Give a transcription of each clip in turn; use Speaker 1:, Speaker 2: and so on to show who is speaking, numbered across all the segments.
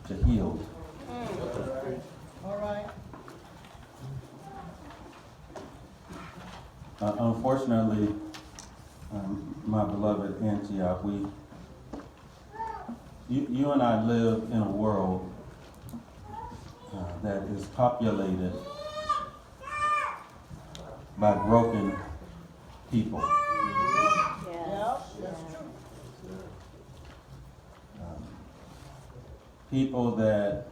Speaker 1: to heal.
Speaker 2: All right.
Speaker 1: Unfortunately, my beloved Antioch, you and I live in a world that is populated by broken people.
Speaker 2: Yeah, that's true.
Speaker 1: People that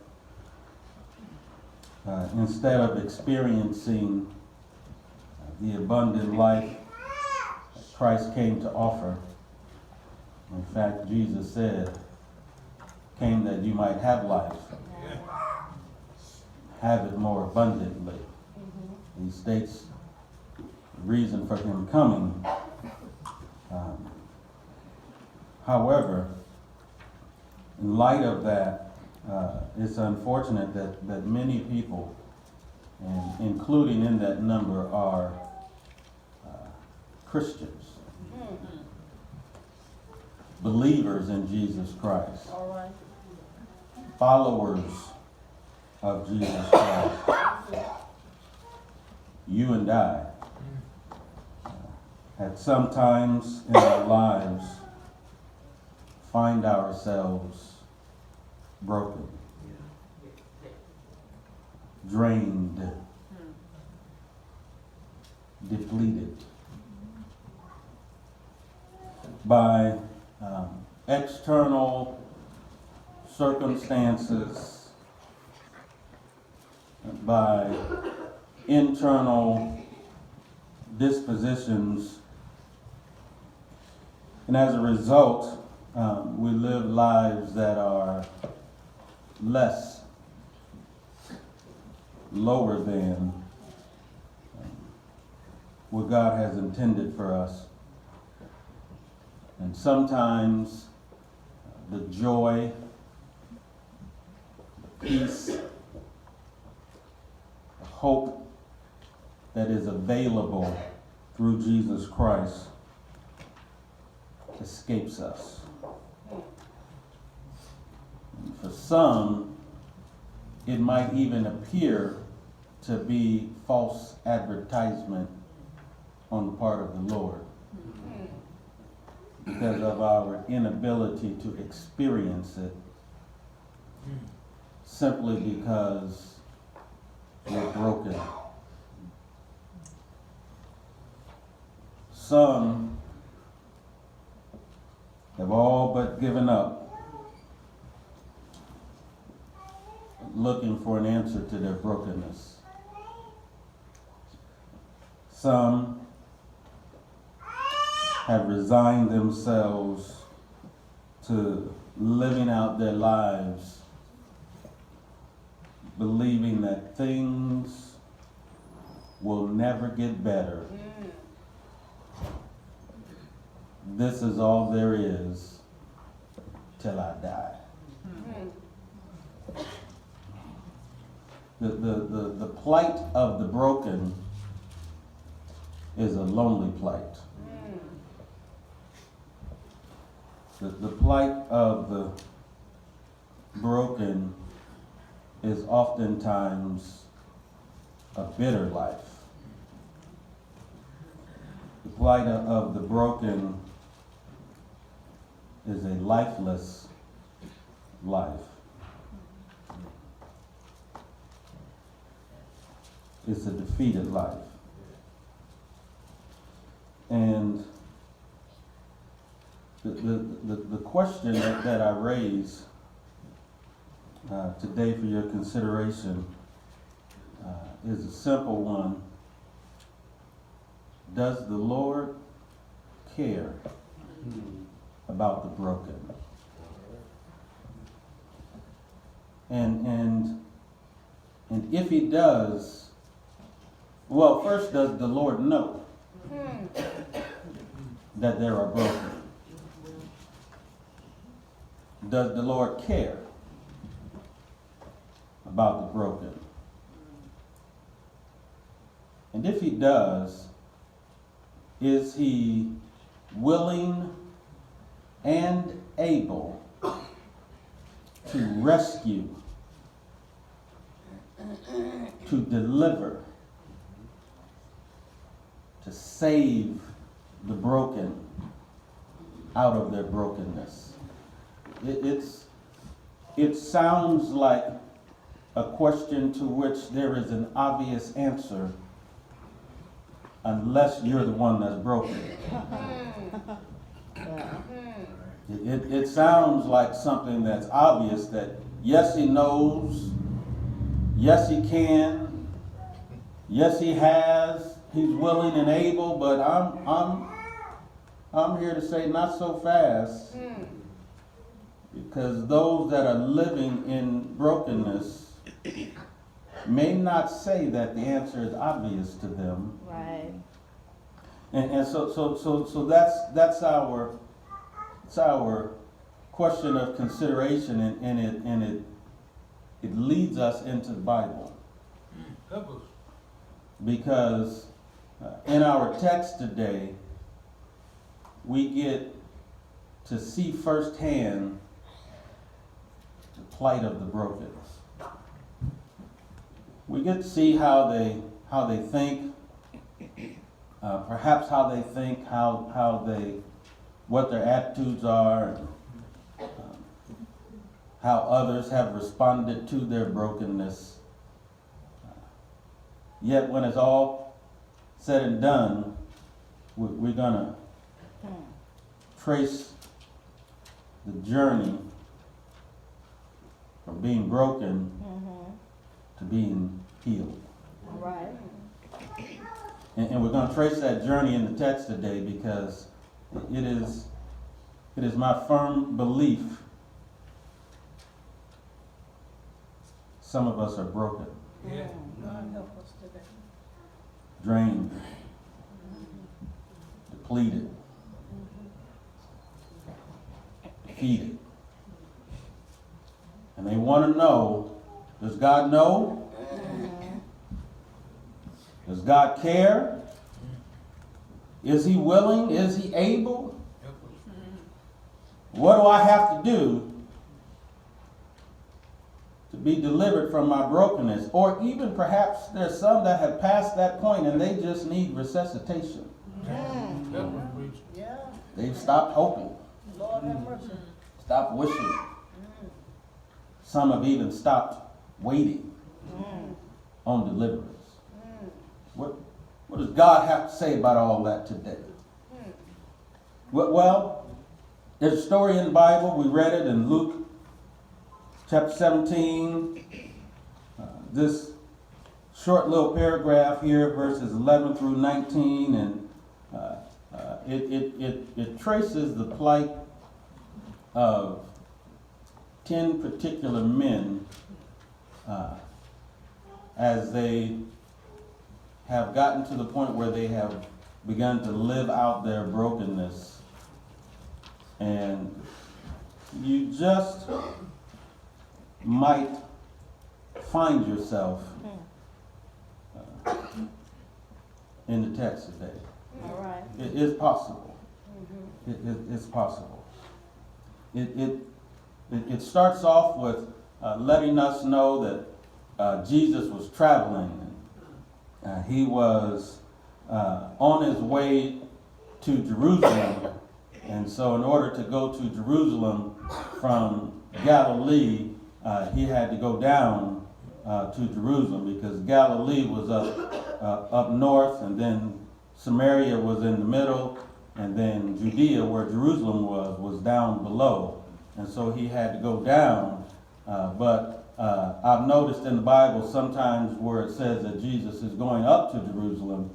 Speaker 1: instead of experiencing the abundant life Christ came to offer, in fact, Jesus said, came that you might have life, have it more abundantly. He states the reason for him coming. However, in light of that, it's unfortunate that many people, and including in that number, are Christians, believers in Jesus Christ,
Speaker 2: All right.
Speaker 1: followers of Jesus Christ. You and I, at some times in our lives, find ourselves broken, drained, depleted by external circumstances, by internal dispositions, and as a result, we live lives that are lower than what God has intended for us. And sometimes the joy, the peace, the hope that is available through Jesus Christ escapes us. And for some, it might even appear to be false advertisement on the part of the Lord, because of our inability to experience it, simply because we're broken. Some have all but given up looking for an answer to their brokenness. Some have resigned themselves to living out their lives, believing that things will never get better. This is all there is till I die. The plight of the broken is a lonely plight. The plight of the broken is oftentimes a bitter life. The plight of the broken is a lifeless life. It's a defeated life. And the question that I raise today for your consideration is a simple one. Does the Lord care about the broken? And if he does, well, first, does the Lord know that there are broken? Does the Lord care about the broken? And if he does, is he willing and able to rescue, to deliver, to save the broken out of their brokenness. It sounds like a question to which there is an obvious answer unless you're the one that's broken. It sounds like something that's obvious that yes, he knows, yes, he can, yes, he has, he's willing and able, but I'm here to say not so fast. Because those that are living in brokenness may not say that the answer is obvious to them.
Speaker 2: Right.
Speaker 1: And so that's our question of consideration, and it leads us into the Bible. Because in our text today, we get to see firsthand the plight of the broken. We get to see how they think, perhaps how they think, what their attitudes are, how others have responded to their brokenness. Yet when it's all said and done, we're gonna trace the journey from being broken to being healed.
Speaker 2: Right.
Speaker 1: And we're going to trace that journey in the text today because it is my firm belief some of us are broken,
Speaker 2: Yeah. God help us today.
Speaker 1: drained, depleted, defeated. And they want to know, does God know? Does God care? Is he willing? Is he able? What do I have to do to be delivered from my brokenness? Or even perhaps there's some that have passed that point and they just need resuscitation.
Speaker 2: Yeah.
Speaker 1: They've stopped hoping,
Speaker 2: Lord have mercy.
Speaker 1: stopped wishing. Some have even stopped waiting on deliverance. What does God have to say about all that today? Well, there's a story in the Bible. We read it in Luke chapter 17. This short little paragraph here, verses 11 through 19, and it traces the plight of 10 particular men as they have gotten to the point where they have begun to live out their brokenness. And you just might find yourself in the text today.
Speaker 2: All right.
Speaker 1: It is possible. It's possible. It starts off with letting us know that Jesus was traveling. He was on his way to Jerusalem, and so in order to go to Jerusalem from Galilee, he had to go down to Jerusalem because Galilee was up north, and then Samaria was in the middle, and then Judea, where Jerusalem was down below. And so he had to go down, but I've noticed in the Bible sometimes where it says that Jesus is going up to Jerusalem,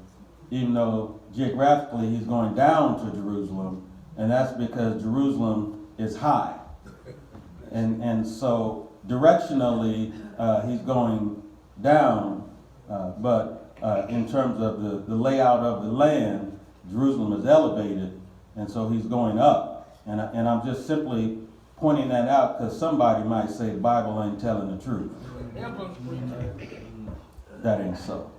Speaker 1: even though geographically he's going down to Jerusalem, and that's because Jerusalem is high. And so directionally he's going down, but in terms of the layout of the land, Jerusalem is elevated, and so he's going up. And I'm just simply pointing that out because somebody might say the Bible ain't telling the truth. That ain't so.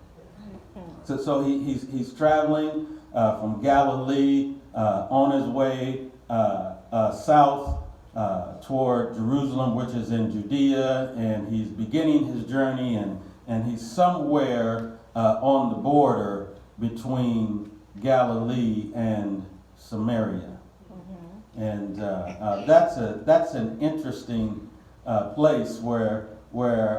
Speaker 1: So he's traveling from Galilee on his way south toward Jerusalem, which is in Judea, and he's beginning his journey, and he's somewhere on the border between Galilee and Samaria. And that's an interesting place where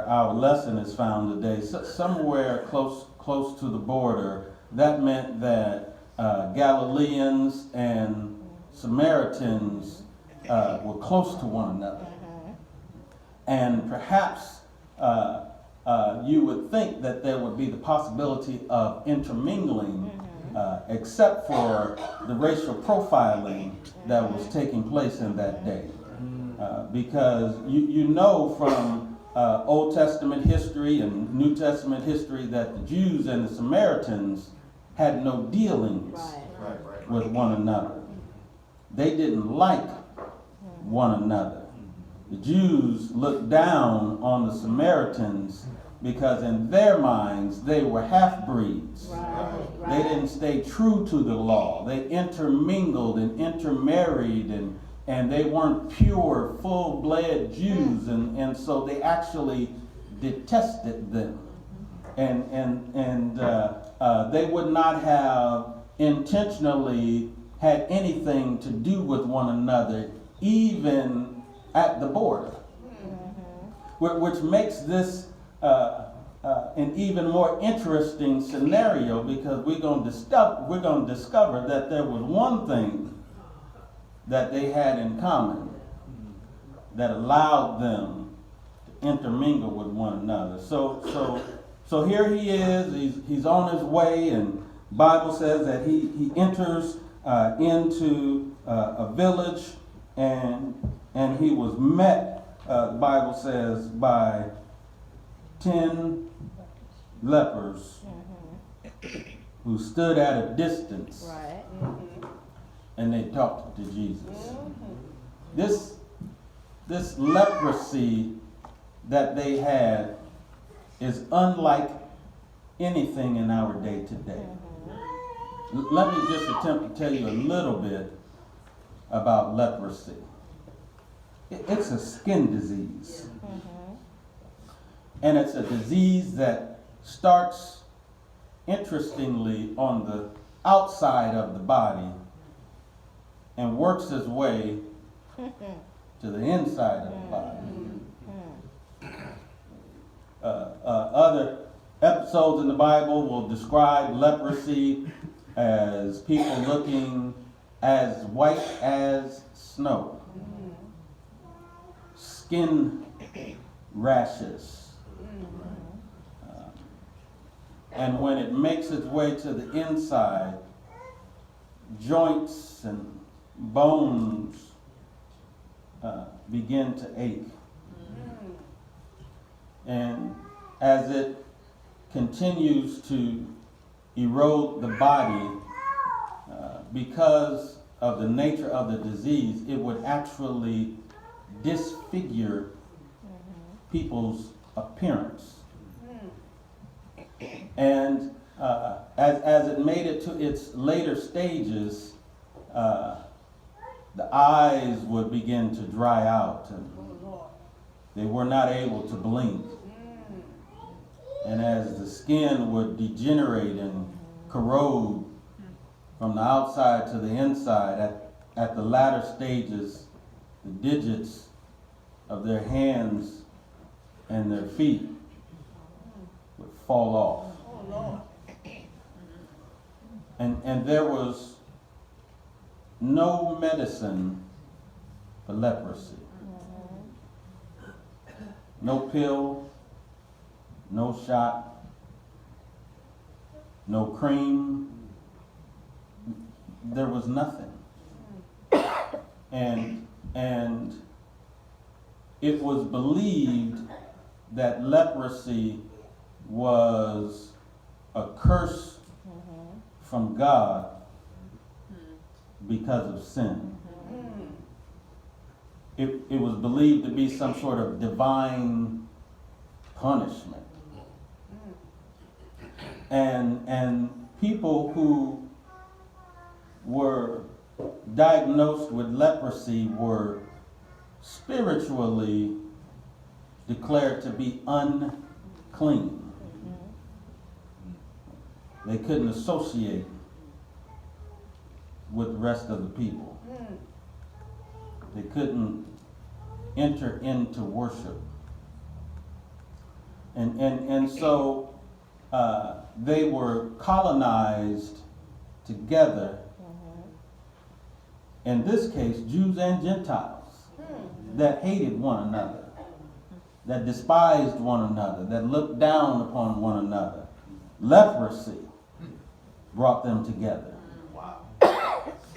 Speaker 1: our lesson is found today. Somewhere close to the border. That meant that Galileans and Samaritans were close to one another. And perhaps you would think that there would be the possibility of intermingling, except for the racial profiling that was taking place in that day. Because you know from Old Testament history and New Testament history that the Jews and the Samaritans had no dealings with one another. They didn't like one another. The Jews looked down on the Samaritans because in their minds they were half-breeds. They didn't stay true to the law. They intermingled and intermarried, and they weren't pure, full-blooded Jews, and so they actually detested them. And they would not have intentionally had anything to do with one another, even at the border. Which makes this an even more interesting scenario, because we're going to discover that there was one thing that they had in common that allowed them to intermingle with one another. So here he is. He's on his way, and Bible says that he enters into a village, and he was met, the Bible says, by 10 lepers who stood at a distance, and they talked to Jesus. This leprosy that they had is unlike anything in our day today. Let me just attempt to tell you a little bit about leprosy. It's a skin disease. And it's a disease that starts, interestingly, on the outside of the body and works its way to the inside of the body. Other episodes in the Bible will describe leprosy as people looking as white as snow, skin rashes. And when it makes its way to the inside, joints and bones begin to ache. And as it continues to erode the body, because of the nature of the disease, it would actually disfigure people's appearance. And as it made it to its later stages, the eyes would begin to dry out, and they were not able to blink. And as the skin would degenerate and corrode from the outside to the inside, at the latter stages, the digits of their hands and their feet would fall off. And there was no medicine for leprosy. No pill, no shot, no cream. There was nothing. And it was believed that leprosy was a curse from God because of sin. It was believed to be some sort of divine punishment. And people who were diagnosed with leprosy were spiritually declared to be unclean. They couldn't associate with the rest of the people. They couldn't enter into worship. And so they were colonized together. In this case, Jews and Gentiles that hated one another, that despised one another, that looked down upon one another. Leprosy brought them together.
Speaker 3: Wow.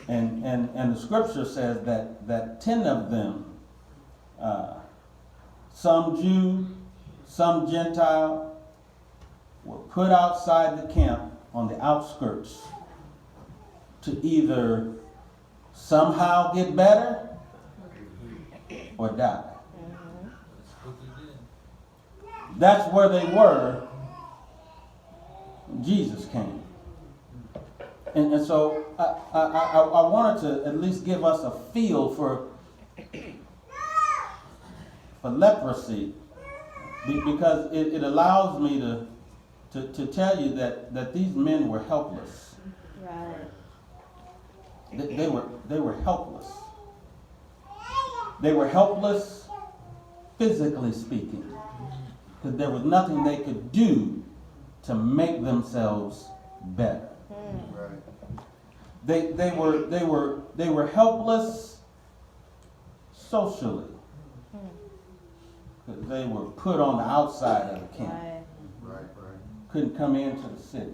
Speaker 1: And the scripture says that 10 of them, some Jew, some Gentile, were put outside the camp on the outskirts to either somehow get better or die. That's where they were when Jesus came. And so I wanted to at least give us a feel for leprosy, because it allows me to tell you that these men were helpless.
Speaker 2: Right.
Speaker 1: They were helpless. They were helpless, physically speaking, because there was nothing they could do to make themselves better.
Speaker 3: Right.
Speaker 1: They were helpless socially, because they were put on the outside of the camp.
Speaker 2: Right.
Speaker 3: Right.
Speaker 1: Couldn't come into the city.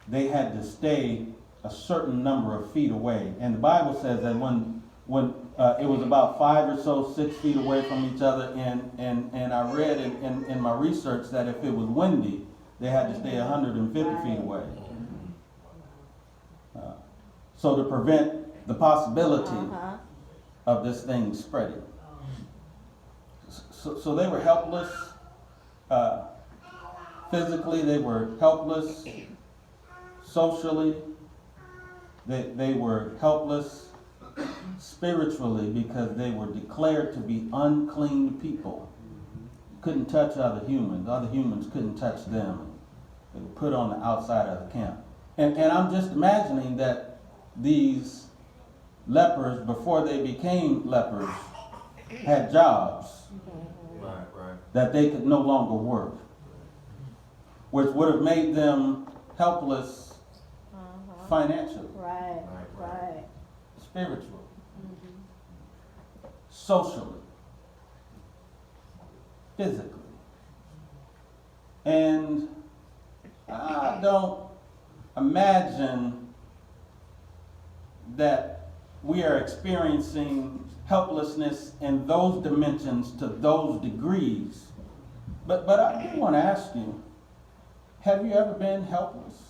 Speaker 1: They had to stay a certain number of feet away. And the Bible says that when it was about 5 or so, 6 feet away from each other, and I read in my research that if it was windy, they had to stay 150 feet away. So to prevent the possibility of this thing spreading. So they were helpless. Physically, they were helpless. Socially, they were helpless. Spiritually, because they were declared to be unclean people. Couldn't touch other humans. Other humans couldn't touch them. They were put on the outside of the camp. And I'm just imagining that these lepers, before they became lepers, had jobs that they could no longer work, which would have made them helpless financially,
Speaker 2: Right.
Speaker 1: spiritually, socially, physically. And I don't imagine that we are experiencing helplessness in those dimensions to those degrees. But I do want to ask you, have you ever been helpless?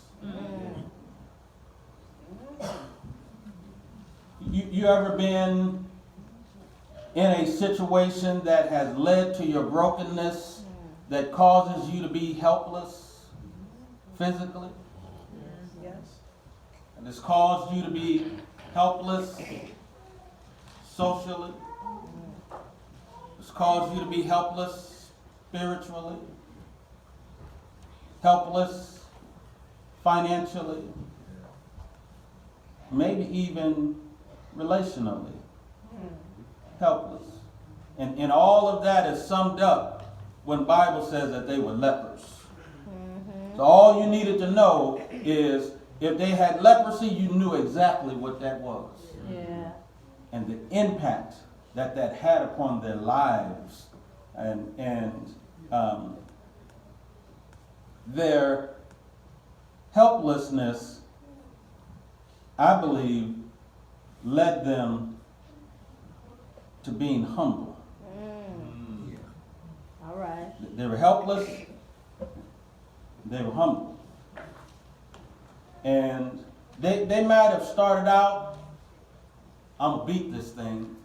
Speaker 1: You ever been in a situation that has led to your brokenness, that causes you to be helpless physically?
Speaker 2: Yes.
Speaker 1: And it's caused you to be helpless socially? It's caused you to be helpless spiritually? Helpless financially? Maybe even relationally helpless. And all of that is summed up when the Bible says that they were lepers. So all you needed to know is if they had leprosy, you knew exactly what that was.
Speaker 2: Yeah.
Speaker 1: And the impact that had upon their lives, and their helplessness, I believe, led them to being humble.
Speaker 2: All right.
Speaker 1: They were helpless. They were humble. And they might have started out, I'm going to beat this thing.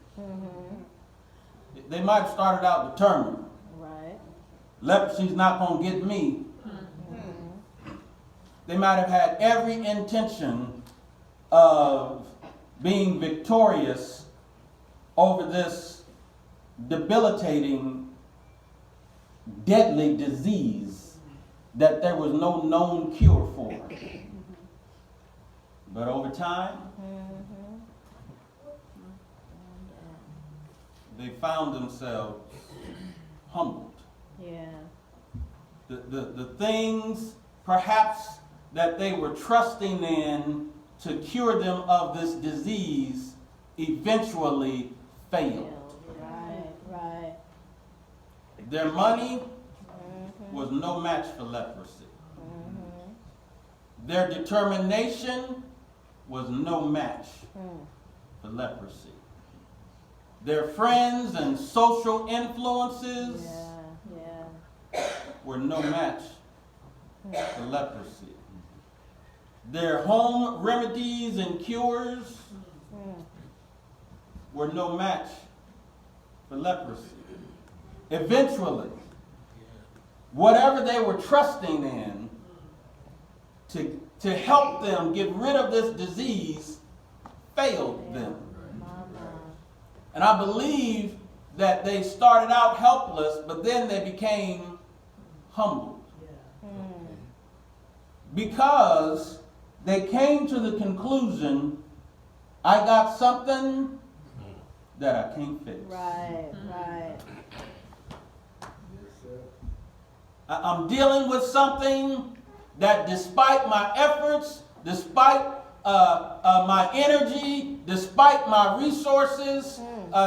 Speaker 1: They might have started out determined.
Speaker 2: Right.
Speaker 1: Leprosy's not going to get me. They might have had every intention of being victorious over this debilitating, deadly disease that there was no known cure for. But over time, they found themselves humbled.
Speaker 2: Yeah.
Speaker 1: The things perhaps that they were trusting in to cure them of this disease eventually failed.
Speaker 2: Right.
Speaker 1: Their money was no match for leprosy. Their determination was no match for leprosy. Their friends and social influences were no match for leprosy. Their home remedies and cures were no match for leprosy. Eventually, whatever they were trusting in to help them get rid of this disease failed them. And I believe that they started out helpless, but then they became humbled. Because they came to the conclusion, I got something that I can't fix.
Speaker 2: Right.
Speaker 1: I'm dealing with something that despite my efforts, despite my energy, despite my resources,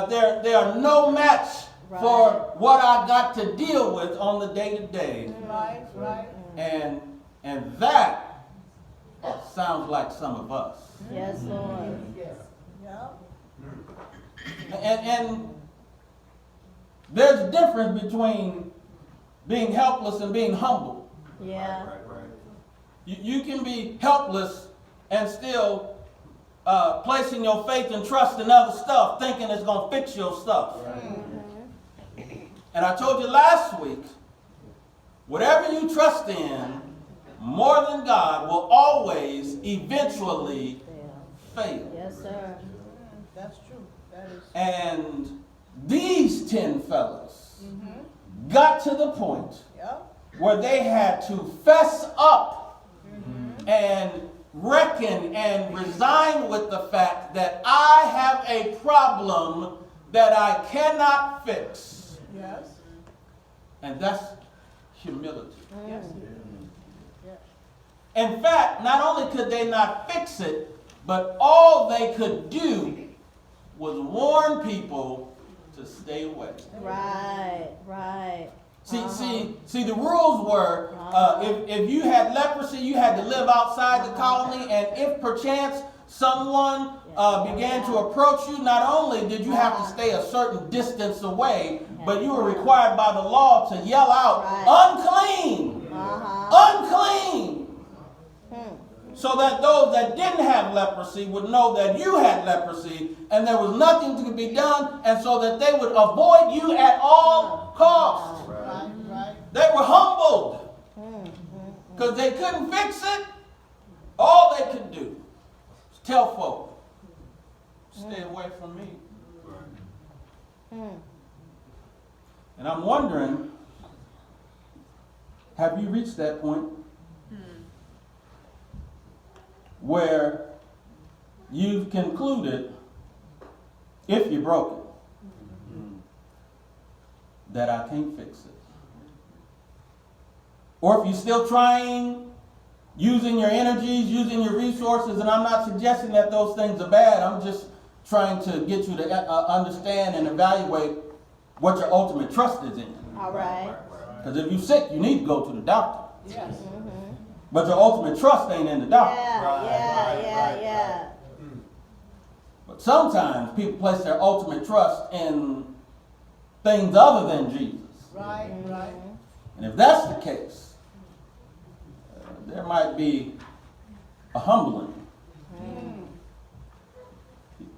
Speaker 1: there are no match for what I got to deal with on the day-to-day.
Speaker 3: Right.
Speaker 1: And that sounds like some of us.
Speaker 2: Yes, Lord.
Speaker 1: And there's a difference between being helpless and being humble.
Speaker 2: Yeah.
Speaker 1: You can be helpless and still placing your faith and trust in other stuff, thinking it's going to fix your stuff. And I told you last week, whatever you trust in more than God will always eventually fail.
Speaker 2: Yes, sir.
Speaker 3: That's true. That is.
Speaker 1: And these 10 fellas got to the point where they had to fess up and reckon and resign with the fact that I have a problem that I cannot fix.
Speaker 3: Yes.
Speaker 1: And that's humility.
Speaker 3: Yes.
Speaker 1: In fact, not only could they not fix it, but all they could do was warn people to stay away.
Speaker 2: Right.
Speaker 1: See, the rules were, if you had leprosy, you had to live outside the colony, and if perchance someone began to approach you, not only did you have to stay a certain distance away, but you were required by the law to yell out, unclean! Unclean! So that those that didn't have leprosy would know that you had leprosy, and there was nothing to be done, and so that they would avoid you at all costs.
Speaker 3: Right.
Speaker 1: They were humbled because they couldn't fix it. All they could do was tell folk, stay away from me. And I'm wondering, have you reached that point where you've concluded, if you're broken, that I can't fix it? Or if you're still trying, using your energies, using your resources, and I'm not suggesting that those things are bad, I'm just trying to get you to understand and evaluate what your ultimate trust is in.
Speaker 2: All right.
Speaker 1: Because if you're sick, you need to go to the doctor.
Speaker 3: Yes.
Speaker 1: But your ultimate trust ain't in the doctor.
Speaker 2: Yeah.
Speaker 1: But sometimes people place their ultimate trust in things other than Jesus.
Speaker 3: Right.
Speaker 1: And if that's the case, there might be a humbling.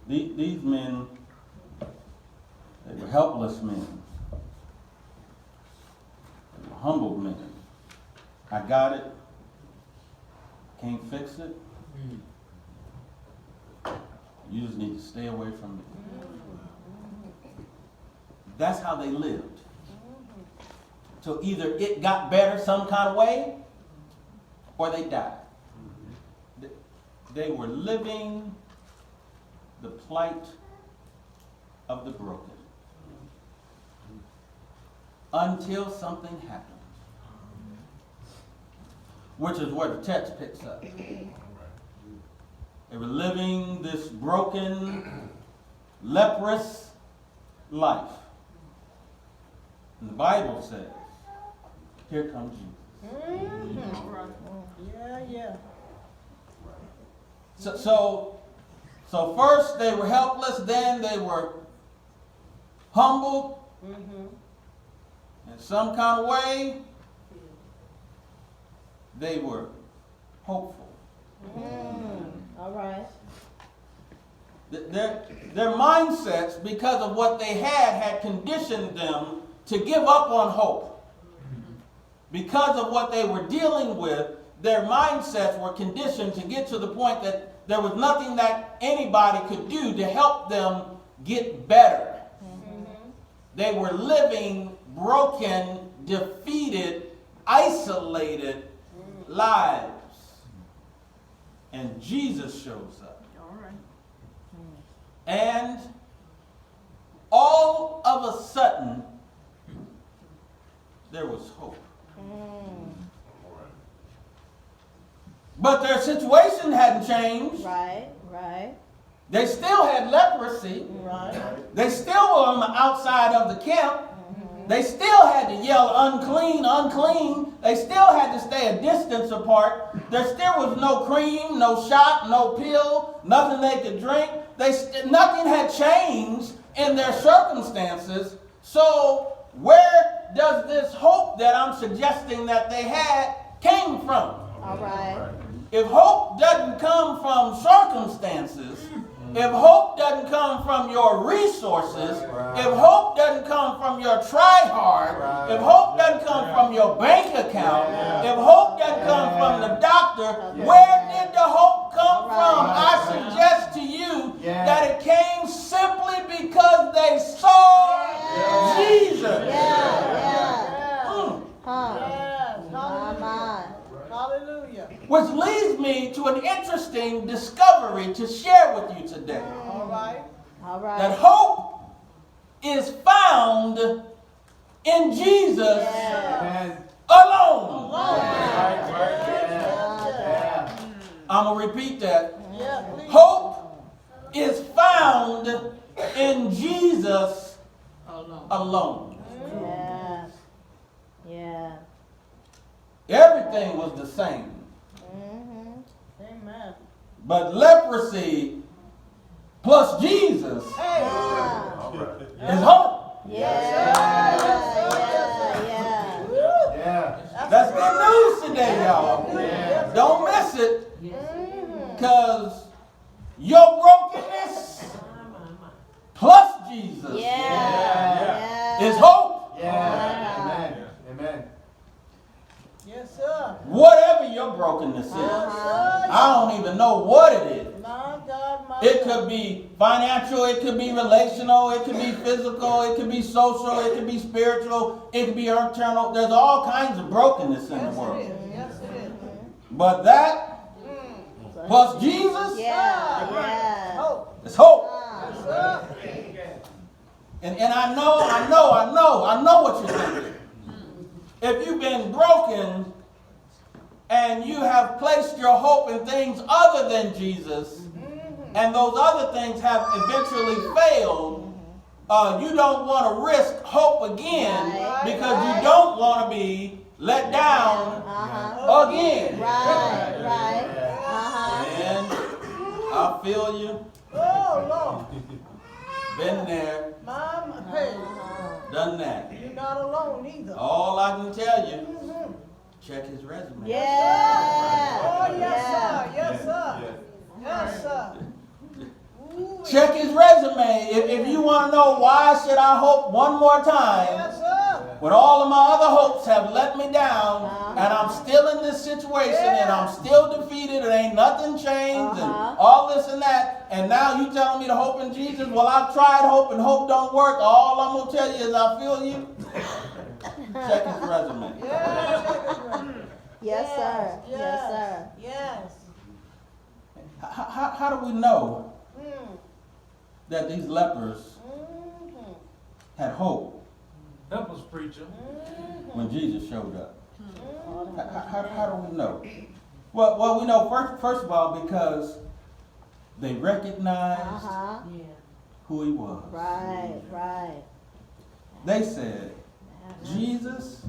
Speaker 1: These men, they were helpless men. They were humbled men. I got it. Can't fix it. You just need to stay away from me. That's how they lived. So either it got better some kind of way, or they died. They were living the plight of the broken until something happened, which is where the text picks up. They were living this broken, leprous life. And the Bible says, here comes Jesus.
Speaker 3: Yeah.
Speaker 1: So first they were helpless, then they were humbled in some kind of way. They were hopeful.
Speaker 2: All right.
Speaker 1: Their mindsets, because of what they had conditioned them to give up on hope. Because of what they were dealing with, their mindsets were conditioned to get to the point that there was nothing that anybody could do to help them get better. They were living broken, defeated, isolated lives. And Jesus shows up.
Speaker 3: All right.
Speaker 1: And all of a sudden, there was hope. But their situation hadn't changed.
Speaker 2: Right.
Speaker 1: They still had leprosy.
Speaker 3: Right.
Speaker 1: They still were on the outside of the camp. They still had to yell, unclean, unclean. They still had to stay a distance apart. There still was no cream, no shot, no pill, nothing they could drink. Nothing had changed in their circumstances. So where does this hope that I'm suggesting that they had came from?
Speaker 2: All right.
Speaker 1: If hope doesn't come from circumstances, if hope doesn't come from your resources, if hope doesn't come from your try hard, if hope doesn't come from your bank account, if hope doesn't come from the doctor, where did the hope come from? I suggest to you that it came simply because they saw Jesus.
Speaker 3: Yes. Hallelujah. Hallelujah.
Speaker 1: Which leads me to an interesting discovery to share with you today.
Speaker 3: All right.
Speaker 1: That hope is found in Jesus alone. I'm going to repeat that.
Speaker 3: Yeah, please.
Speaker 1: Hope is found in Jesus alone.
Speaker 2: Yeah.
Speaker 1: Everything was the same.
Speaker 3: Amen.
Speaker 1: But leprosy plus Jesus is hope.
Speaker 2: Yeah.
Speaker 1: That's good news today, y'all. Don't miss it, because your brokenness plus Jesus is hope.
Speaker 4: Amen.
Speaker 3: Yes, sir.
Speaker 1: Whatever your brokenness is. I don't even know what it is.
Speaker 3: My God, my
Speaker 1: It
Speaker 3: God.
Speaker 1: could be financial, it could be relational, it could be physical, it could be social, it could be spiritual, it could be eternal. There's all kinds of brokenness in the
Speaker 3: Yes,
Speaker 1: world.
Speaker 3: it is. Yes, it is.
Speaker 1: But that plus Jesus,
Speaker 3: Hope.
Speaker 1: it's hope.
Speaker 3: Yes, sir.
Speaker 1: And I know what you're thinking. If you've been broken and you have placed your hope in things other than Jesus, and those other things have eventually failed, you don't want to risk hope again because you don't want to be let down again. And I feel you.
Speaker 3: Oh, Lord.
Speaker 1: Been there,
Speaker 3: Mama, hey,
Speaker 1: done that.
Speaker 3: you're not alone either.
Speaker 1: All I can tell you, check his resume.
Speaker 3: Oh, yes, sir. Yes, sir. Yes, sir. Ooh,
Speaker 1: Check his resume. If you want to know why should I hope one more time,
Speaker 3: yes, sir.
Speaker 1: when all of my other hopes have let me down, and I'm still in this situation, and I'm still defeated, and ain't nothing changed, and all this and that, and now you telling me to hope in Jesus? Well, I've tried hope, and hope don't work. All I'm going to tell you is I feel you. Check his resume.
Speaker 2: Yes, sir. Yes, sir.
Speaker 3: Yes.
Speaker 1: How do we know that these lepers had hope
Speaker 4: Helpless preacher.
Speaker 1: when Jesus showed up? How do we know? Well, we know first of all because they recognized who he was.
Speaker 2: Right, right.
Speaker 1: They said, Jesus,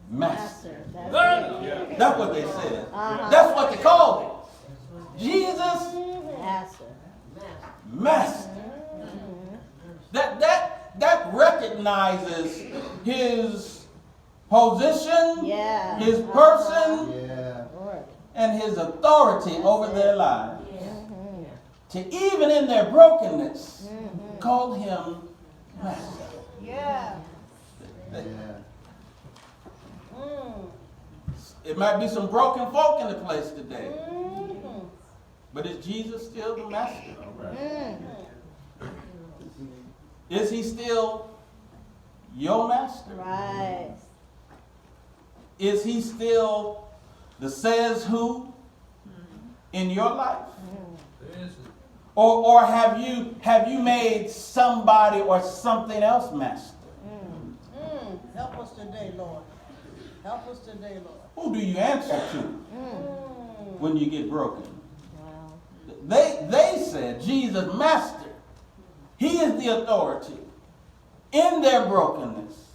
Speaker 1: Master.
Speaker 2: That's it.
Speaker 1: That's what they said. That's what they called him. Jesus,
Speaker 2: Master.
Speaker 1: Master. That recognizes his position,
Speaker 2: Yeah.
Speaker 1: his person,
Speaker 2: Lord.
Speaker 1: and his authority over their lives. To even in their brokenness, call him Master.
Speaker 3: Yeah.
Speaker 1: It might be some broken folk in the place today, but is Jesus still the Master? Is he still your Master?
Speaker 2: Right.
Speaker 1: Is he still the says who in your life? Or have you made somebody or something else master?
Speaker 3: Help us today, Lord. Help us today, Lord.
Speaker 1: Who do you answer to when you get broken?
Speaker 2: Wow.
Speaker 1: They said, Jesus, Master. He is the authority in their brokenness.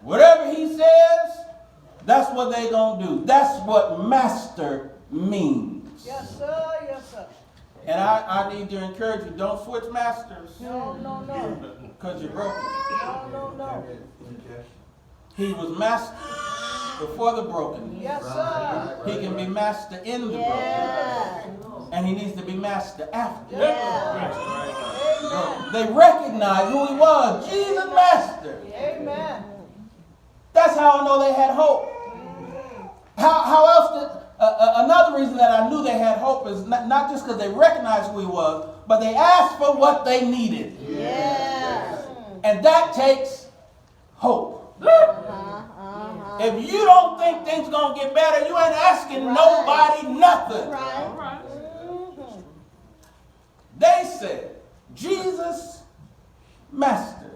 Speaker 1: Whatever he says, that's what they're going to do. That's what Master means.
Speaker 3: Yes, sir. Yes, sir.
Speaker 1: And I need to encourage you, don't switch masters
Speaker 3: No, no, no.
Speaker 1: because you're broken.
Speaker 3: No, no, no.
Speaker 1: He was master before the brokenness.
Speaker 3: Yes, sir.
Speaker 1: He can be master in the
Speaker 2: Yeah.
Speaker 1: brokenness. And he needs to be master after.
Speaker 2: Yeah.
Speaker 3: Amen.
Speaker 1: They recognized who he was. Jesus, Master.
Speaker 3: Amen.
Speaker 1: That's how I know they had hope. How else did... another reason that I knew they had hope is not just because they recognized who he was, but they asked for what they needed.
Speaker 2: Yeah.
Speaker 1: And that takes hope. If you don't think things are going to get better, you ain't asking nobody nothing.
Speaker 2: Right.
Speaker 1: They said, Jesus, Master,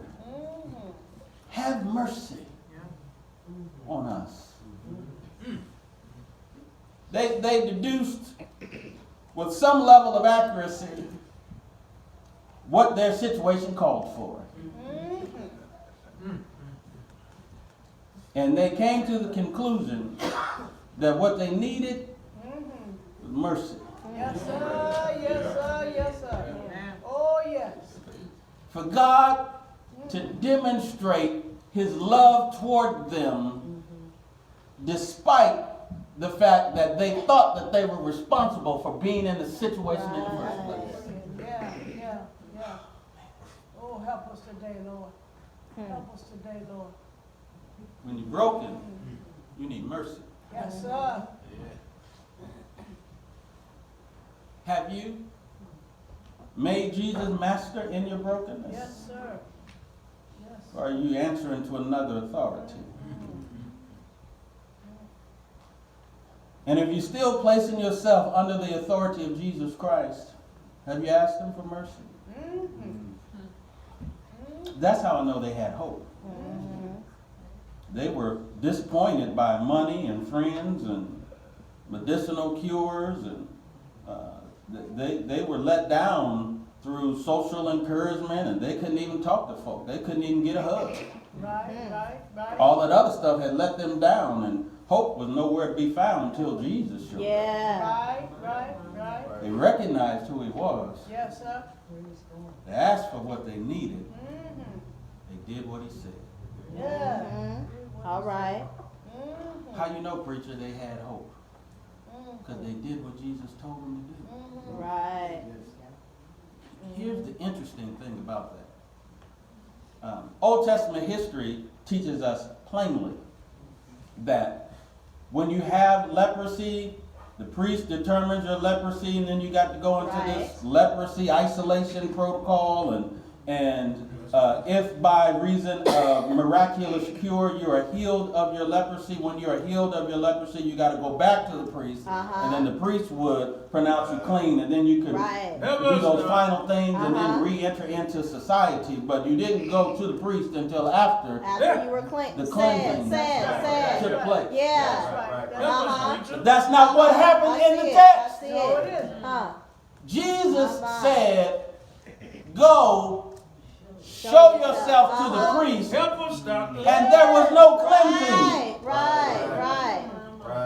Speaker 1: have mercy on us. They deduced with some level of accuracy what their situation called for. And they came to the conclusion that what they needed was mercy.
Speaker 3: Yes, sir. Yes, sir. Yes, sir. Oh, yes.
Speaker 1: For God to demonstrate his love toward them despite the fact that they thought that they were responsible for being in the situation in the first place.
Speaker 3: Yeah. Oh, help us today, Lord. Help us today, Lord.
Speaker 1: When you're broken, you need mercy.
Speaker 3: Yes, sir.
Speaker 1: Have you made Jesus master in your brokenness?
Speaker 3: Yes, sir. Yes.
Speaker 1: Or are you answering to another authority? And if you're still placing yourself under the authority of Jesus Christ, have you asked him for mercy? That's how I know they had hope. They were disappointed by money and friends and medicinal cures, and they were let down through social encouragement, and they couldn't even talk to folk. They couldn't even get a hug.
Speaker 3: Right.
Speaker 1: All that other stuff had let them down, and hope was nowhere to be found until Jesus showed up.
Speaker 2: Yeah.
Speaker 3: Right.
Speaker 1: They recognized who he was.
Speaker 3: Yes, sir.
Speaker 1: They asked for what they needed. They did what he said.
Speaker 3: Yeah.
Speaker 2: All right.
Speaker 1: How you know, preacher, they had hope? Because they did what Jesus told them to do.
Speaker 2: Right.
Speaker 1: Here's the interesting thing about that. Old Testament history teaches us plainly that when you have leprosy, the priest determines your leprosy, and then you got to go into this leprosy isolation protocol, and if by reason of miraculous cure you are healed of your leprosy, when you are healed of your leprosy, you got to go back to the priest, and then the priest would pronounce you clean, and then you could do those final things and then re-enter into society. But you didn't go to the priest until after
Speaker 2: you were clean.
Speaker 1: the cleansing took place.
Speaker 2: Yeah.
Speaker 4: Helpless preacher.
Speaker 1: That's not what happened in the
Speaker 2: I
Speaker 1: text.
Speaker 2: see
Speaker 3: No,
Speaker 2: it.
Speaker 3: it isn't.
Speaker 2: Huh.
Speaker 1: Jesus said, go show yourself to the priest,
Speaker 4: Helpless doctor.
Speaker 1: and there was no cleansing.
Speaker 2: Right.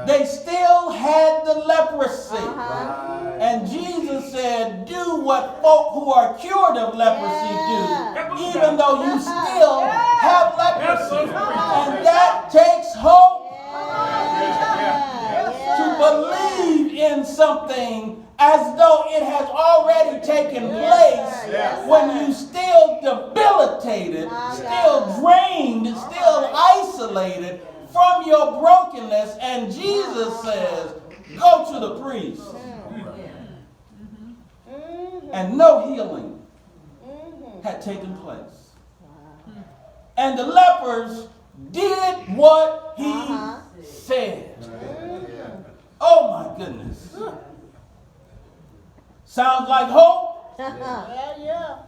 Speaker 1: They still had the leprosy.
Speaker 2: Uh-huh.
Speaker 1: And Jesus said, do what folk who are cured of leprosy do, even though you still have leprosy. And that takes hope to believe in something as though it has already taken place when you still debilitated, still drained, still isolated from your brokenness. And Jesus says, go to the priest. And no healing had taken place. And the lepers did what he said. Oh my goodness. Sounds like hope.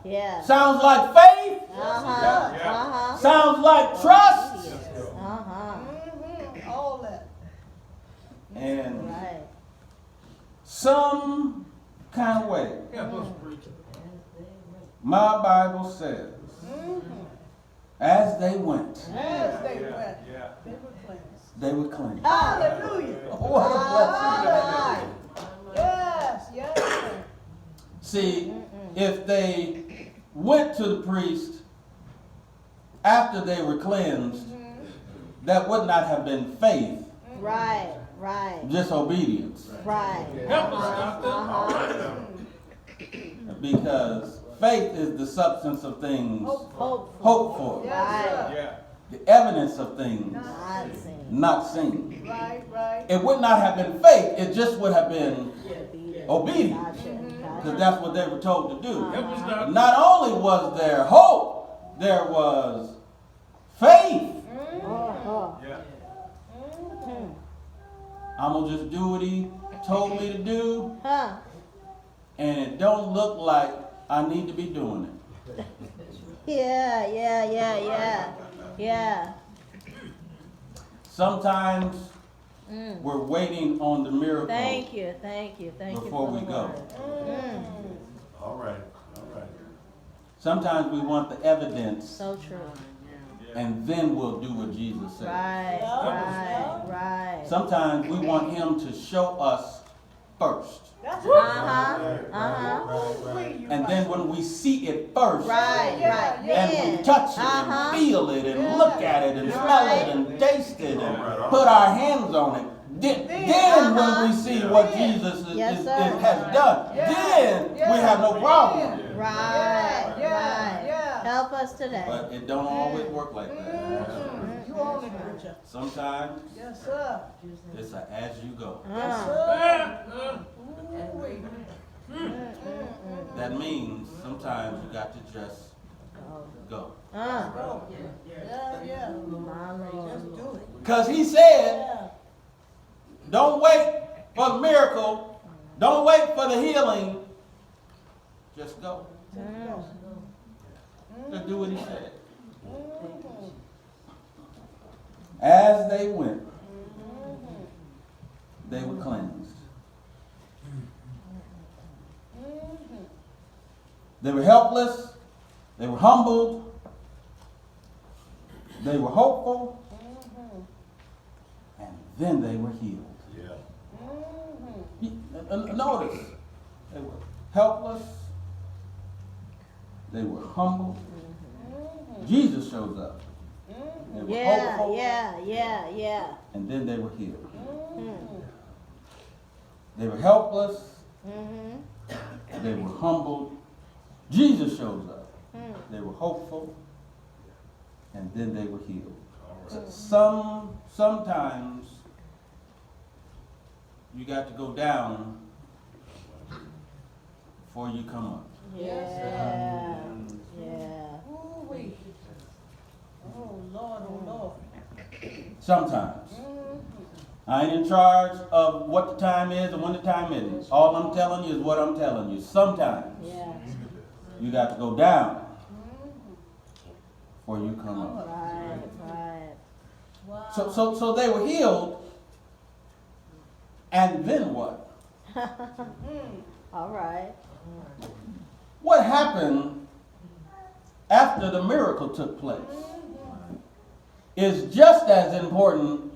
Speaker 2: Yeah.
Speaker 1: Sounds like faith.
Speaker 2: Uh-huh.
Speaker 1: Sounds like trust.
Speaker 3: All that.
Speaker 1: And
Speaker 2: Right.
Speaker 1: some kind of way,
Speaker 4: Helpless preacher.
Speaker 1: my Bible says, as they went,
Speaker 3: As they went, they were cleansed.
Speaker 1: they were clean.
Speaker 3: Hallelujah.
Speaker 1: What a blessing.
Speaker 3: Yes.
Speaker 1: See, if they went to the priest after they were cleansed, that would not have been faith,
Speaker 2: Right.
Speaker 1: just obedience.
Speaker 2: Right.
Speaker 4: Helpless doctor.
Speaker 1: Because faith is the substance of things
Speaker 2: Hopeful.
Speaker 1: hoped for,
Speaker 3: Yes, sir.
Speaker 1: the evidence of things
Speaker 2: Not seen.
Speaker 1: not seen.
Speaker 3: Right.
Speaker 1: It would not have been faith, it just would have been obedience.
Speaker 2: Gotcha.
Speaker 1: Because that's what they were told to do.
Speaker 4: Helpless doctor.
Speaker 1: Not only was there hope, there was faith. I'm going to just do what he told me to do,
Speaker 2: Huh.
Speaker 1: and it don't look like I need to be doing it.
Speaker 2: Yeah.
Speaker 1: Sometimes we're waiting on the miracle
Speaker 2: Thank you.
Speaker 1: before
Speaker 2: for
Speaker 1: we
Speaker 2: the
Speaker 1: go.
Speaker 2: word.
Speaker 5: All right.
Speaker 1: Sometimes we want the evidence,
Speaker 2: So true.
Speaker 1: and then we'll do what Jesus said.
Speaker 2: Right.
Speaker 1: Sometimes we want him to show us first.
Speaker 3: That's
Speaker 1: And then when we see it first,
Speaker 2: Right.
Speaker 1: and we touch it and feel it and look at it and smell it and taste it and put our hands on it, then when we see what Jesus
Speaker 2: Yes, sir.
Speaker 1: has done, then we have no problem.
Speaker 2: Right.
Speaker 3: Yeah.
Speaker 2: Help us today.
Speaker 1: But it don't always work like that.
Speaker 3: You own it, preacher.
Speaker 1: Sometimes
Speaker 3: Yes, sir.
Speaker 1: it's a as you go.
Speaker 3: Yes, sir. Ooh-wee.
Speaker 1: That means sometimes you got to just go.
Speaker 3: Go. Yeah.
Speaker 2: My Lord.
Speaker 3: Just do it.
Speaker 1: Because he said,
Speaker 3: Yeah.
Speaker 1: don't wait for the miracle. Don't wait for the healing. Just go. Just do what he said. As they went, they were cleansed. They were helpless. They were humbled. They were hopeful. And then they were healed. Notice, they were helpless. They were humble. Jesus shows up. They were hopeful.
Speaker 2: Yeah.
Speaker 1: And then they were healed. They were helpless. They were humbled. Jesus shows up. They were hopeful. and then they were healed. Sometimes you got to go down before you come up.
Speaker 2: Yeah. Yeah.
Speaker 3: Ooh-wee. Oh, Lord, oh, Lord.
Speaker 1: Sometimes. I ain't in charge of what the time is and when the time isn't. All I'm telling you is what I'm telling you. Sometimes
Speaker 2: Yeah.
Speaker 1: you got to go down before you come up.
Speaker 2: Right. Right.
Speaker 3: Wow.
Speaker 1: So they were healed, and then what?
Speaker 2: All right.
Speaker 1: What happened after the miracle took place is just as important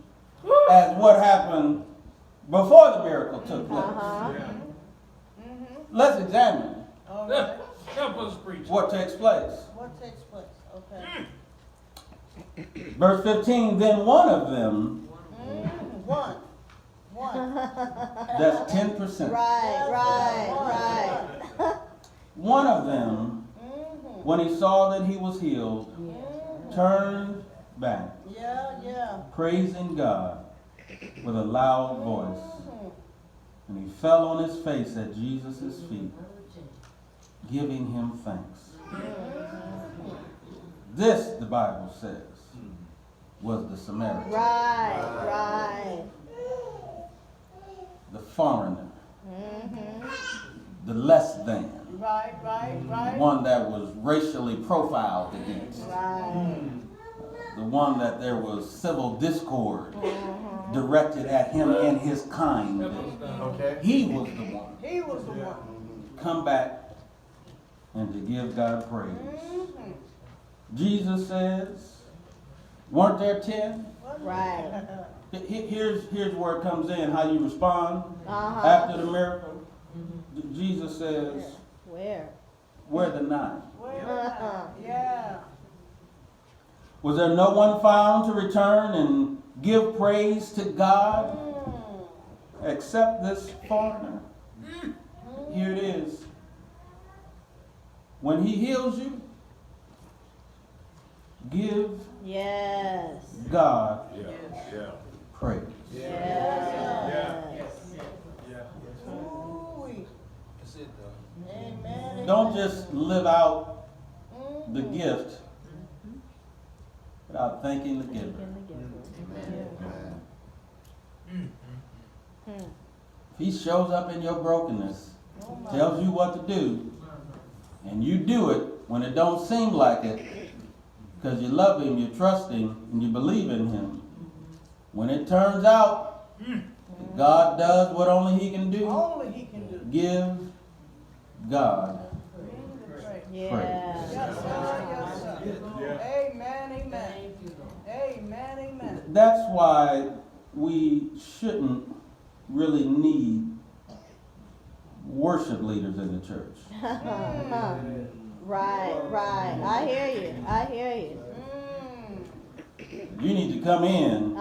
Speaker 1: as what happened before the miracle took place. Let's examine
Speaker 3: All right.
Speaker 4: Help us preach.
Speaker 1: what takes place.
Speaker 3: What takes place? Okay.
Speaker 1: Verse 15, then one of them,
Speaker 3: One.
Speaker 1: that's 10%.
Speaker 2: Right.
Speaker 1: One of them, when he saw that he was healed, turned back,
Speaker 3: Yeah.
Speaker 1: praising God with a loud voice. And he fell on his face at Jesus' feet, giving him thanks. This, the Bible says, was the Samaritan,
Speaker 2: Right.
Speaker 1: the foreigner, the less than,
Speaker 3: Right.
Speaker 1: one that was racially profiled against,
Speaker 2: Right.
Speaker 1: the one that there was civil discord directed at him and his kind.
Speaker 4: Okay.
Speaker 1: He was the one.
Speaker 3: He was the one.
Speaker 1: Come back and to give God praise. Jesus says, weren't there 10?
Speaker 2: Right.
Speaker 1: Here's where it comes in, how you respond after the miracle. Jesus says,
Speaker 2: Where?
Speaker 1: where the 9?
Speaker 3: Yeah.
Speaker 1: Was there no one found to return and give praise to God except this foreigner? Here it is. When he heals you, give
Speaker 2: Yes.
Speaker 1: God
Speaker 4: Yeah.
Speaker 1: praise.
Speaker 2: Yes.
Speaker 3: Ooh-wee.
Speaker 4: That's it, though.
Speaker 3: Amen.
Speaker 1: Don't just live out the gift without thanking the giver. If he shows up in your brokenness, tells you what to do, and you do it when it don't seem like it, because you love him, you trust him, and you believe in him. When it turns out God does what only he can do,
Speaker 3: Only he can do.
Speaker 1: give God
Speaker 2: Yeah.
Speaker 3: Yes, sir. Amen. Amen.
Speaker 1: That's why we shouldn't really need worship leaders in the church.
Speaker 2: Right. I hear you.
Speaker 1: You need to come in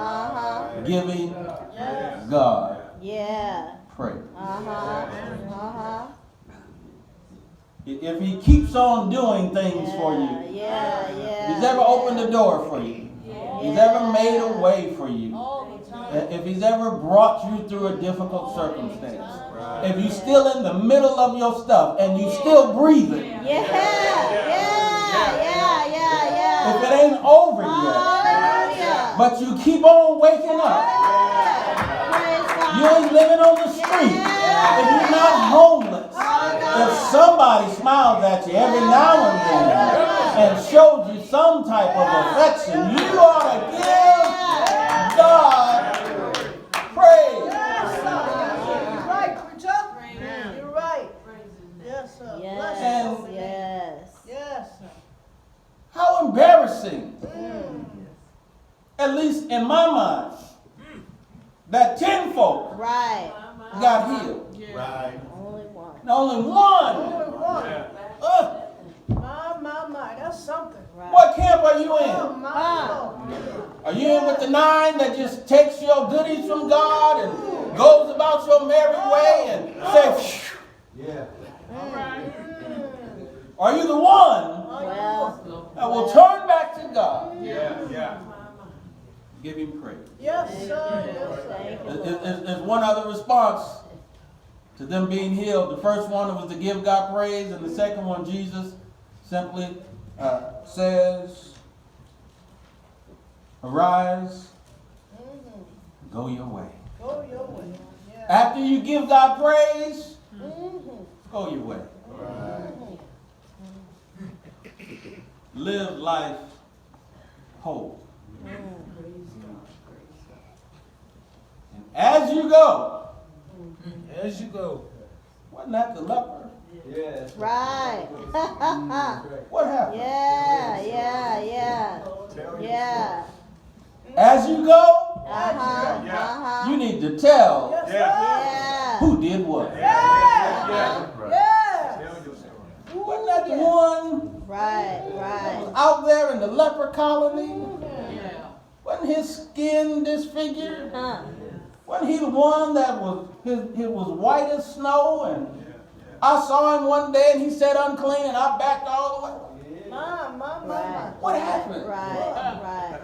Speaker 1: giving
Speaker 3: Yes.
Speaker 1: God
Speaker 2: Yeah.
Speaker 1: praise. If he keeps on doing things for you,
Speaker 2: Yeah.
Speaker 1: if he's ever opened the door for you, he's ever made a way for you,
Speaker 3: All the time.
Speaker 1: if he's ever brought you through a difficult circumstance, if you're still in the middle of your stuff and you still breathing,
Speaker 2: Yeah.
Speaker 1: if it ain't over yet,
Speaker 2: Hallelujah.
Speaker 1: but you keep on waking up,
Speaker 2: Praise God.
Speaker 1: you ain't living on the street, if you're not homeless, if somebody smiles at you every now and then and shows you some type of affection, you ought to give God praise.
Speaker 3: You're right, preacher. You're right. Yes, sir. Bless you. Yes, sir.
Speaker 1: How embarrassing, at least in my mind, that 10 folk
Speaker 2: Right.
Speaker 1: got healed.
Speaker 4: Right.
Speaker 2: Only one.
Speaker 1: And only one.
Speaker 3: Only one.
Speaker 1: Uh,
Speaker 3: My. That's something.
Speaker 2: Right.
Speaker 1: what camp are you
Speaker 3: Oh,
Speaker 1: in?
Speaker 3: my Lord.
Speaker 1: Are you in with the 9 that just takes your goodies from God and goes about your merry way and says,
Speaker 5: Yeah.
Speaker 1: are you the one
Speaker 2: Well,
Speaker 1: that will turn back to God
Speaker 3: Yeah.
Speaker 4: Yeah.
Speaker 1: Give him praise.
Speaker 3: Yes, sir. Yes, sir.
Speaker 2: Thank you, Lord.
Speaker 1: There's one other response to them being healed. The first one was to give God praise, and the second one, Jesus simply says, arise, go your way.
Speaker 3: Go your way. Yeah.
Speaker 1: After you give God praise, go your way. Live life whole. And as you go, wasn't that the leper?
Speaker 4: Yes.
Speaker 2: Right.
Speaker 1: What happened?
Speaker 2: Yeah.
Speaker 1: As you go,
Speaker 2: Uh-huh.
Speaker 1: you need to tell
Speaker 3: Yes, sir.
Speaker 2: Yeah.
Speaker 1: who did what.
Speaker 3: Yeah.
Speaker 1: Wasn't that the one
Speaker 2: Right.
Speaker 1: out there in the leper colony? Wasn't his skin disfigured?
Speaker 2: Huh.
Speaker 1: Wasn't he the one that was he was white as snow? And I saw him one day and he said unclean, and I backed all the way.
Speaker 3: My.
Speaker 1: What happened?
Speaker 2: Right.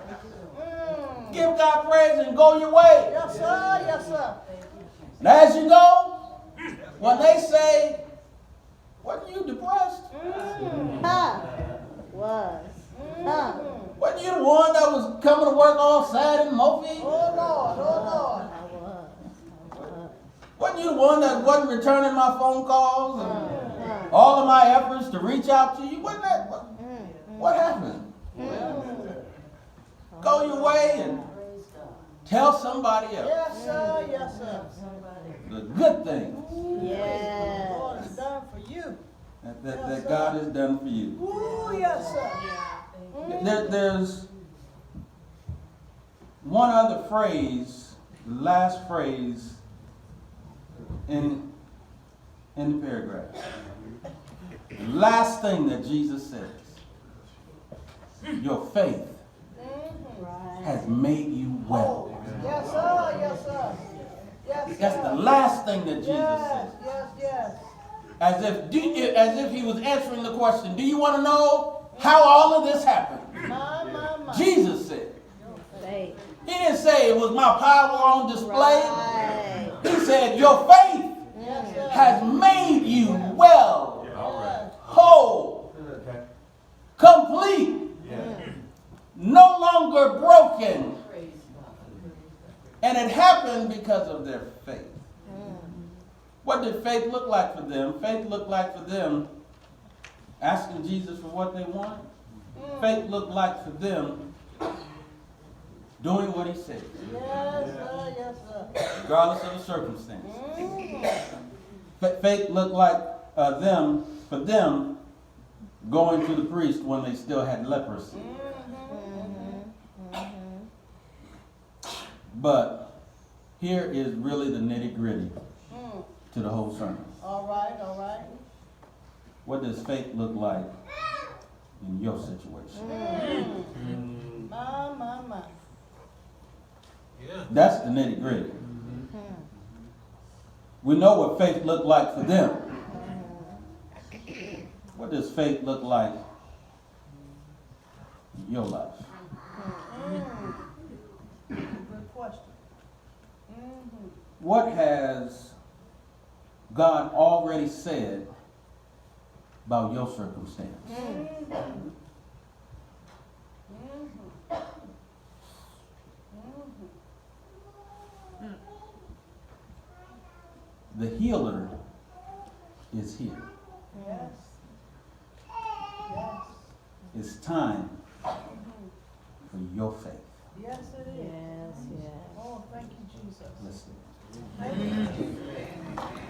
Speaker 1: Give God praise and go your way.
Speaker 3: Yes, sir. Yes, sir.
Speaker 1: And as you go, when they say, wasn't you depressed?
Speaker 2: Huh. Was. Huh.
Speaker 1: Wasn't you the one that was coming to work all sad and mopey?
Speaker 3: Oh, Lord.
Speaker 2: I was.
Speaker 1: Wasn't you the one that wasn't returning my phone calls and all of my efforts to reach out to you? Wasn't that what happened? Go your way and tell somebody else
Speaker 3: Yes, sir. Yes, sir.
Speaker 1: the good things
Speaker 2: Yes.
Speaker 3: Lord has done for you.
Speaker 1: that God has done for you.
Speaker 3: Ooh, yes, sir.
Speaker 1: There's one other phrase, the last phrase in the paragraph. The last thing that Jesus says, your faith has made you well.
Speaker 3: Yes, sir. Yes, sir. Yes,
Speaker 1: That's the last thing that Jesus says.
Speaker 3: Yes.
Speaker 1: As if he was answering the question, do you want to know how all of this happened?
Speaker 3: My.
Speaker 1: Jesus said.
Speaker 2: Faith.
Speaker 1: He didn't say it was my power on display.
Speaker 2: Right.
Speaker 1: He said your faith
Speaker 3: Yes, sir.
Speaker 1: has made you well,
Speaker 3: Yes.
Speaker 1: whole, complete, no longer broken. And it happened because of their faith. What did faith look like for them? Faith looked like for them asking Jesus for what they wanted. Faith looked like for them doing what he said,
Speaker 3: Yes, sir.
Speaker 1: regardless of the circumstance. Faith looked like for them going to the priest when they still had leprosy. But here is really the nitty-gritty to the whole sermon.
Speaker 3: All right.
Speaker 1: What does faith look like in your situation?
Speaker 3: My.
Speaker 4: Yeah.
Speaker 1: That's the nitty-gritty. We know what faith looked like for them. What does faith look like in your life?
Speaker 3: Good question.
Speaker 1: What has God already said about your circumstance? The healer is here.
Speaker 3: Yes.
Speaker 1: It's time for your faith.
Speaker 3: Yes, it is.
Speaker 2: Yes.
Speaker 3: Oh, thank you, Jesus.
Speaker 1: Listen.
Speaker 3: Thank you, Jesus.